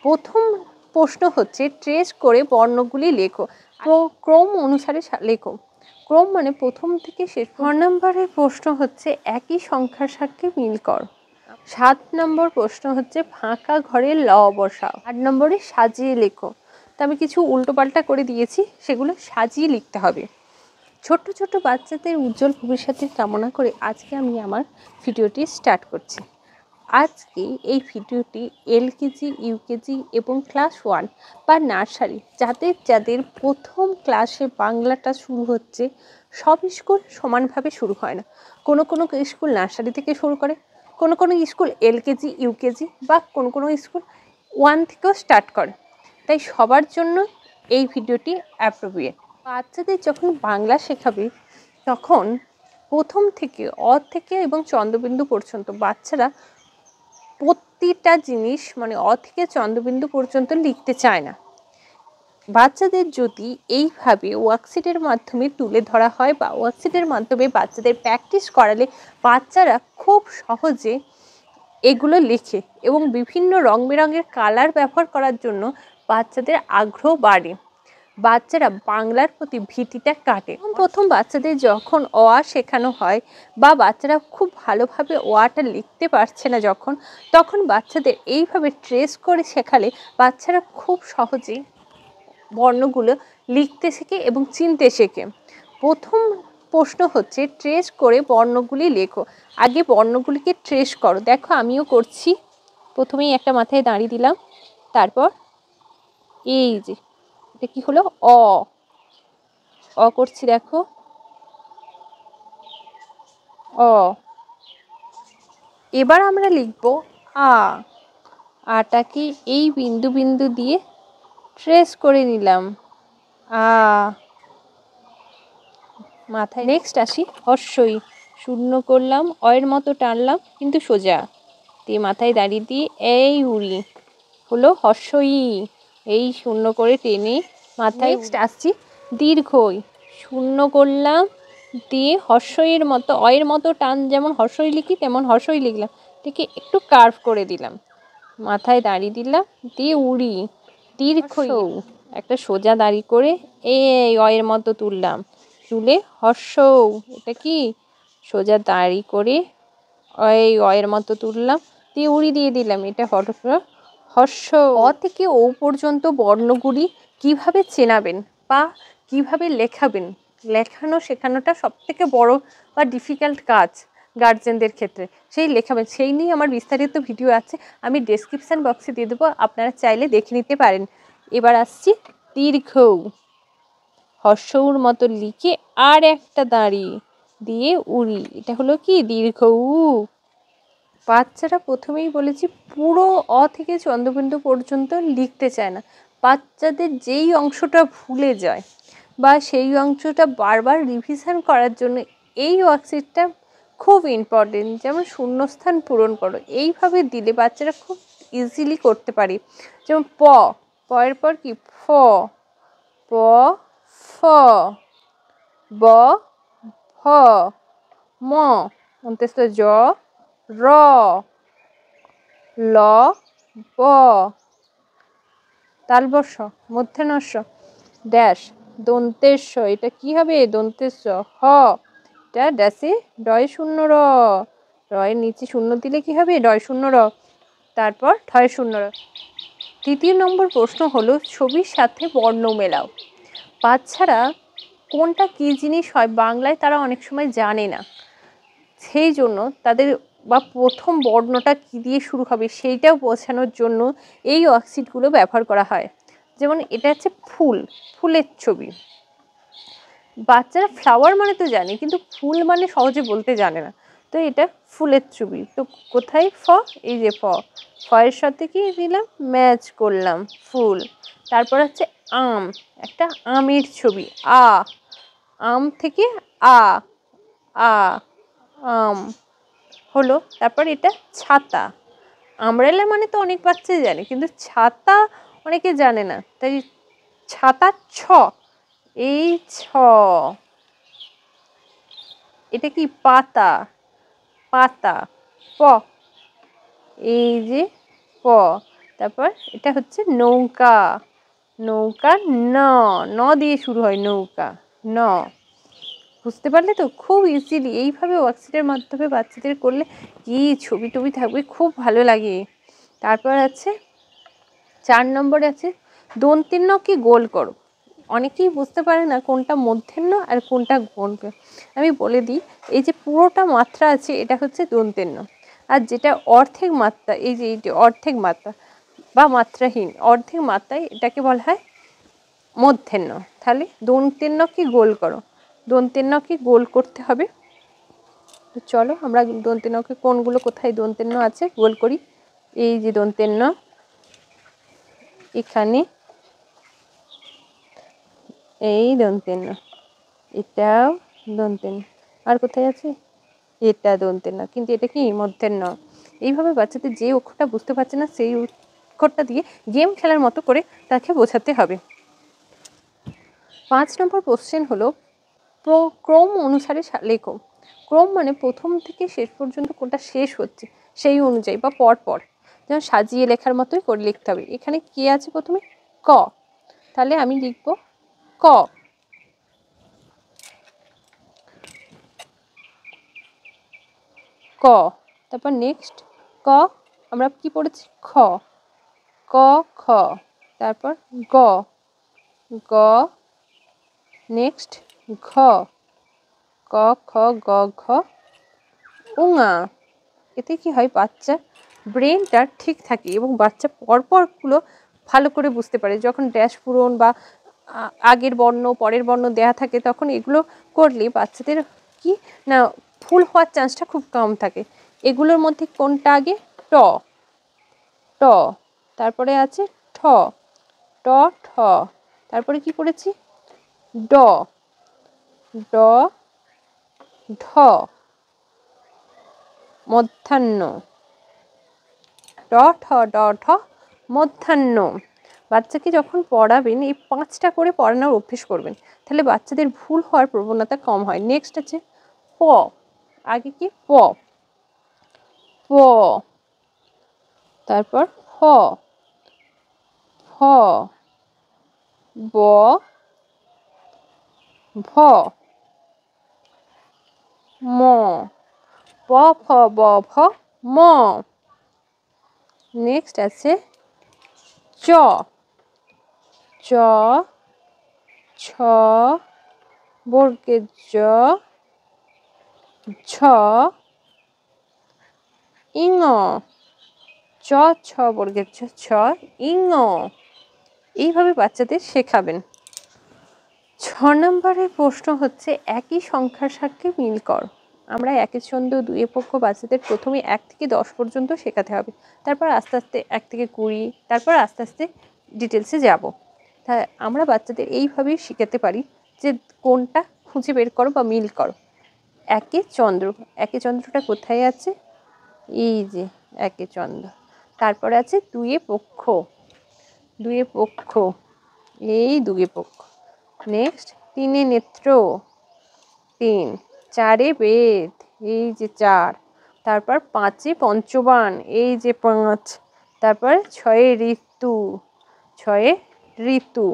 প্রথম প্রশ্ন হচ্ছে ট্রেস করে বর্ণগুলি লেখো, ক্রম অনুসারে লেখো। ক্রম মানে প্রথম থেকে শেষ। 6 নম্বরের প্রশ্ন হচ্ছে একই সংখ্যার সাথে মিল কর। 7 নম্বর প্রশ্ন হচ্ছে ফাঁকা ঘরে ল বসাও। 8 নম্বরে সাজিয়ে লেখো। তো আমি কিছু উল্টোপাল্টা করে দিয়েছি, সেগুলো সাজিয়ে লিখতে হবে। ছোট্ট ছোট্ট বাচ্চাদের উজ্জ্বল ভবিষ্যতের কামনা করে আজকে আমি আমার ভিডিওটি স্টার্ট করছি। আজকে এই ভিডিওটি এলকেজি, ইউকেজি এবং ক্লাস 1 বা নার্সারি যাদের প্রথম ক্লাসে বাংলাটা শুরু হচ্ছে, সব স্কুল সমানভাবে শুরু হয় না। কোনো স্কুল নার্সারি থেকে শুরু করে, কোনো স্কুল এলকেজি, ইউকেজি বা কোনো স্কুল 1 থেকেও স্টার্ট করে। তাই সবার জন্য এই ভিডিওটি অ্যাপ্রোপ্রিয়েট। বাচ্চাদের যখন বাংলা শেখাবে তখন প্রথম থেকে থেকে এবং চন্দ্রবিন্দু পর্যন্ত বাচ্চারা প্রতিটা জিনিস মানে থেকে চন্দ্রবিন্দু পর্যন্ত লিখতে চায় না। বাচ্চাদের যদি এইভাবে ওয়ার্কশিটের মাধ্যমে তুলে ধরা হয় বা ওয়ার্কশিটের মাধ্যমে বাচ্চাদের প্র্যাকটিস করালে বাচ্চারা খুব সহজে এগুলো লেখে এবং বিভিন্ন রং বেরঙের কালার ব্যবহার করার জন্য বাচ্চাদের আগ্রহ বাড়ে। বাচ্চারা বাংলার প্রতি ভীতিটা কাটে। প্রথম বাচ্চাদের যখন অ আ শেখানো হয় বা বাচ্চারা খুব ভালোভাবে অ আটা লিখতে পারছে না তখন বাচ্চাদের এইভাবে ট্রেস করে শেখালে বাচ্চারা খুব সহজেই বর্ণগুলো লিখতে শেখে এবং চিনতে শেখে। প্রথম প্রশ্ন হচ্ছে ট্রেস করে বর্ণগুলি লেখো। আগে বর্ণগুলিকে ট্রেস করো। দেখো আমিও করছি। প্রথমেই একটা মাথায় দাঁড়িয়ে দিলাম, তারপর এই যে এটা কি হলো, অ করছি, দেখো অ। এবার আমরা লিখব আ। আটাকে এই বিন্দু বিন্দু দিয়ে ট্রেস করে নিলাম, আ। মাথায় নেক্সট আসি হর্ষই। শূন্য করলাম, অয়ের মতো টানলাম কিন্তু সোজা দিয়ে মাথায় দাঁড়িয়ে দিয়ে এই উড়ি হলো হর্ষই। এই শূন্য করে টেনে মাথায়। নেক্সট আসছি দীর্ঘই। শূন্য করলাম দিয়ে হর্ষইয়ের মতো অয়ের মতো টান, যেমন হর্ষই লিখি তেমন হর্ষই লিখলাম, থেকে একটু কার্ভ করে দিলাম, মাথায় দাঁড়িয়ে দিলাম দিয়ে উড়ি দীর্ঘই। একটা সোজা দাঁড়ি করে এই অয়ের মতো তুললাম, তুলে হর্ষ, এটা কি সোজা দাঁড়ি করে এই অয়ের মতো তুললাম দিয়ে উড়ি দিয়ে দিলাম, এটা হর্ষ। অ থেকে ও পর্যন্ত বর্ণগুলি কিভাবে চেনাবেন বা কিভাবে লেখাবেন, শেখানোটা সব থেকে বড় বা ডিফিকাল্ট কাজ গার্জেনদের ক্ষেত্রে। সেই নিয়ে আমার বিস্তারিত ভিডিও আছে, আমি ডেসক্রিপশান বক্সে দিয়ে দেবো, আপনারা চাইলে দেখে নিতে পারেন। এবার আসছি দীর্ঘ। হর্ষউর মতো লিখে আর একটা দাঁড়ি দিয়ে উড়ি, এটা হলো কি দীর্ঘ উ। বাচ্চারা প্রথমেই বলেছি পুরো অ থেকে চন্দ্রবিন্দু পর্যন্ত লিখতে চায় না। বাচ্চাদের যেই অংশটা ভুলে যায় বা সেই অংশটা বারবার রিভিশন করার জন্য এই ওয়ার্কশিটটা খুব ইম্পর্টেন্ট। যেমন শূন্যস্থান পূরণ করো, এইভাবে দিলে বাচ্চারা খুব ইজিলি করতে পারে। যেমন পয়ের পর কি ফ, প ফ, ব ভ, ম অন্ত্যেষ্ঠ জ, র, ল ব, তালবস্য মূর্ধন্যস্য ড্যাশ দন্তেস্য, এটা কি হবে দন্তেস্য হ, এটা ড্যাশে ডয় শূন্য র, রয়ের নিচে শূন্য দিলে কি হবে ডয় শূন্য র, তারপর ঠয় শূন্য র। 3 নম্বর প্রশ্ন হলো ছবির সাথে বর্ণ মেলাও। বাচ্চারা কোনটা কী জিনিস হয় বাংলায় তারা অনেক সময় জানে না, সেই জন্য তাদের বা প্রথম বর্ণটা কী দিয়ে শুরু হবে সেইটাও বোঝানোর জন্য এই ওয়ার্কশিটগুলো ব্যবহার করা হয়। যেমন এটা হচ্ছে ফুলের ছবি। বাচ্চারা ফ্লাওয়ার মানে তো জানে, কিন্তু ফুল মানে সহজে বলতে জানে না। তো এটা ফুলের ছবি। তো কোথায় এই যে ফয়ের সাথে কি দিলাম ম্যাচ করলাম ফুল। তারপর হচ্ছে আম, একটা আমের ছবি, আম থেকে আম হলো। তারপর এটা ছাতা। আমব্রেলা মানে তো অনেক বাচ্চাই জানে, কিন্তু ছাতা অনেকে জানে না, তাই ছাতা এই এটা কি পাতা, এই যে তারপর এটা হচ্ছে নৌকা, নৌকা ন, ন দিয়ে শুরু হয় নৌকা, ন। বুঝতে পারলে তো? খুব ইজিলি এইভাবে ওয়ার্কশিটের মাধ্যমে বাচ্চাদের করলে কি ছবি টবি থাকবে, খুব ভালো লাগে। তারপর আছে 4 নম্বরে আছে দন্তের ন কে গোল করো। অনেকেই বুঝতে পারে না কোনটা মধ্যের ন আর কোনটা গোল। আমি বলে দিই, এই যে পুরোটা মাত্রা আছে এটা হচ্ছে দন্তের ন, আর যেটা অর্ধেক মাত্রা, এই যে এইটা অর্ধেক মাত্রা বা মাত্রাহীন অর্ধেক মাত্রায়, এটাকে বলা হয় মধ্যের ন। তাহলে দন্তের ন কে গোল করো, দন্তের ন কে গোল করতে হবে। তো চলো আমরা দন্তের নকে কোনগুলো কোথায় দন্তের ন আছে গোল করি। এই যে দন্তের ন এখানে, এই দন্তের ন, এটাও দন্তের ন, আর কোথায় আছে? এটা দন্তের ন, কিন্তু এটা কি মধ্যের ন। এইভাবে বাচ্চাদের যে অক্ষরটা বুঝতে পারছে না সেই অক্ষরটা দিয়ে গেম খেলার মতো করে তাকে বোঝাতে হবে। 5 নম্বর কোশ্চেন হলো ক্রম অনুসারে লেখো। ক্রম মানে প্রথম থেকে শেষ পর্যন্ত কোনটা শেষ হচ্ছে সেই অনুযায়ী বা পর পর, যেমন সাজিয়ে লেখার মতোই করে লিখতে হবে। এখানে কি আছে প্রথমে? ক, তাহলে আমি লিখব ক, ক। তারপর নেক্সট ক, আমরা কি পড়েছি? খ, ক খ। তারপর গ, গ। নেক্সট ঘ, ক খ গ ঘ উঙা। এতে কি হয়, বাচ্চার ব্রেনটা ঠিক থাকে এবং বাচ্চা পরপরগুলো ভালো করে বুঝতে পারে। যখন ড্যাশ পূরণ বা আগের বর্ণ পরের বর্ণ দেয়া থাকে তখন এগুলো করলে বাচ্চাদের কি না ভুল হওয়ার চান্সটা খুব কম থাকে। এগুলোর মধ্যে কোনটা আগে? ট, ট। তারপরে আছে ঠ, ট ঠ। তারপরে কি পড়েছি? ড, ড ঢ, মধ্যাহ্ন, ড ঠ ড ঠ মধ্যাহ্ন। বাচ্চাকে যখন পড়াবেন এই 5টা করে পড়ানোর অভ্যেস করবেন, তাহলে বাচ্চাদের ভুল হওয়ার প্রবণতা কম হয়। নেক্সট আছে প, আগে কি? প, প। তারপর ফ, ফ, ব, ভ, ম, প ফ ব ভ ম। নেক্সট আছে চ, চ, ছ, বর্গের জ, ঝ, ইঙ, চ ছ বর্গের ছ, ছ ইঙ। এইভাবে বাচ্চাদের শেখাবেন। 6 নম্বরের প্রশ্ন হচ্ছে একই সংখ্যার সাথে মিল কর। আমরা একের ছন্দ দুয়ে পক্ষ বাচ্চাদের প্রথমে 1 থেকে 10 পর্যন্ত শেখাতে হবে, তারপর আস্তে আস্তে 1 থেকে 20, তারপর আস্তে আস্তে ডিটেলসে যাব। তা আমরা বাচ্চাদের এইভাবেই শেখাতে পারি যে কোনটা খুঁজে বের করো বা মিল করো। একে চন্দ্র, একে চন্দ্রটা কোথায় আছে? এই যে একে চন্দ্র। তারপরে আছে দুয়ে পক্ষ, দুয়ে পক্ষ, এই দুয়ে পক্ষ। নেক্সট তিনে নেত্র, 3, 4 বেদ, এই যে 4। তারপর 5 পঞ্চবান, এই যে 5। তারপর 6 ঋতু, 6 ঋতু।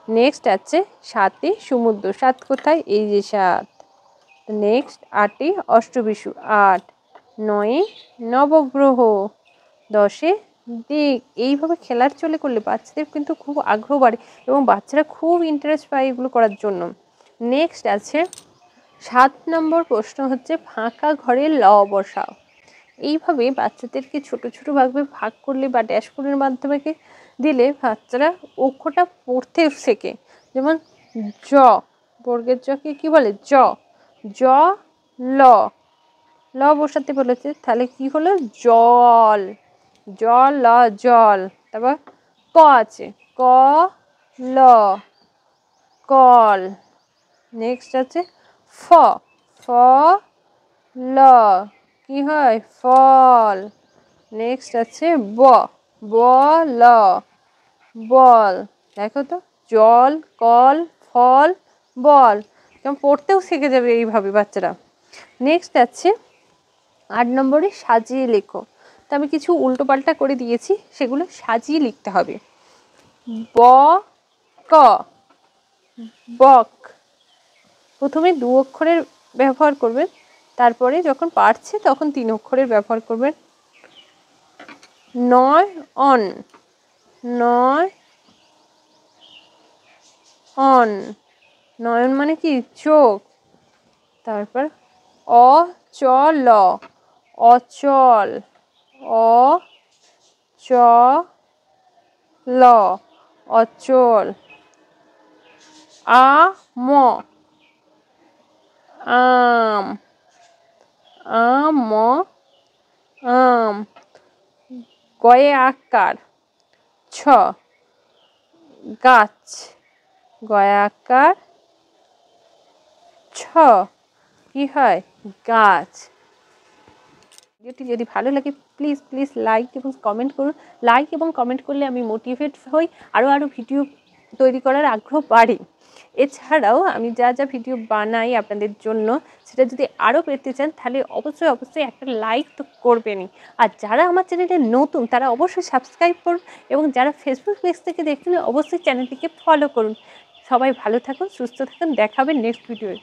নেক্সট আছে 7 সমুদ্র, 7 কোথায়? এই যে 7। নেক্সট 8 অষ্টবিশু, 8। 9 নবগ্রহ, 10 দিক। এইভাবে খেলার চলে করলে বাচ্চাদের কিন্তু খুব আগ্রহ বাড়ে এবং বাচ্চারা খুব ইন্টারেস্ট পায় এগুলো করার জন্য। নেক্সট আছে 7 নম্বর প্রশ্ন হচ্ছে ফাঁকা ঘরে ল বসাও। এইভাবে বাচ্চাদেরকে ছোট ছোট ভাবে ভাগ করলে বা ড্যাশবোর্ডের মাধ্যমে দিলে বাচ্চারা অক্ষরটা পড়তে শেখে। যেমন জ, বর্গের জকে কি বলে? জ, জ ল, ল বসাতে বলেছে, তাহলে কি হলো? জল, জল ল জল। তারপর ক আছে, ক ল কল। নেক্সট আছে ফ, ফ ল, কি হয়? ফল। নেক্সট আছে ব, ব ল বল। দেখো তো, জল, কল, ফল, বল। কেমন পড়তেও শিখে যাবে এইভাবে বাচ্চারা। নেক্সট আছে 8 নম্বরে সাজিয়ে লেখো। তো আমি কিছু উল্টোপাল্টা করে দিয়েছি, সেগুলো সাজিয়ে লিখতে হবে। ব ক, বক। প্রথমে 2 অক্ষরের ব্যবহার করবেন, তারপরে যখন পারছে তখন 3 অক্ষরের ব্যবহার করবেন। নয় অন, নয় অন, নয়ন মানে কি চোখ। তারপর অচল, অচল, অচল, অচল। আম, আম, আম, আম। গয়ে আকার, ছ, গাছ, গয়ে আকার ছ, কি হয়? গাছ। ভিডিওটি যদি ভালো লাগে প্লিজ প্লিজ লাইক এবং কমেন্ট করুন। লাইক এবং কমেন্ট করলে আমি মোটিভেট হই, আরও ভিডিও তৈরি করার আগ্রহ বাড়ে। এছাড়াও আমি যা যা ভিডিও বানাই আপনাদের জন্য, সেটা যদি আরও পেতে চান তাহলে অবশ্যই অবশ্যই একটা লাইক তো করবেনই। আর যারা আমার চ্যানেলে নতুন তারা অবশ্যই সাবস্ক্রাইব করুন, এবং যারা ফেসবুক পেজ থেকে দেখছেন অবশ্যই চ্যানেলটিকে ফলো করুন। সবাই ভালো থাকুন, সুস্থ থাকুন, দেখা হবে নেক্সট ভিডিওয়ে।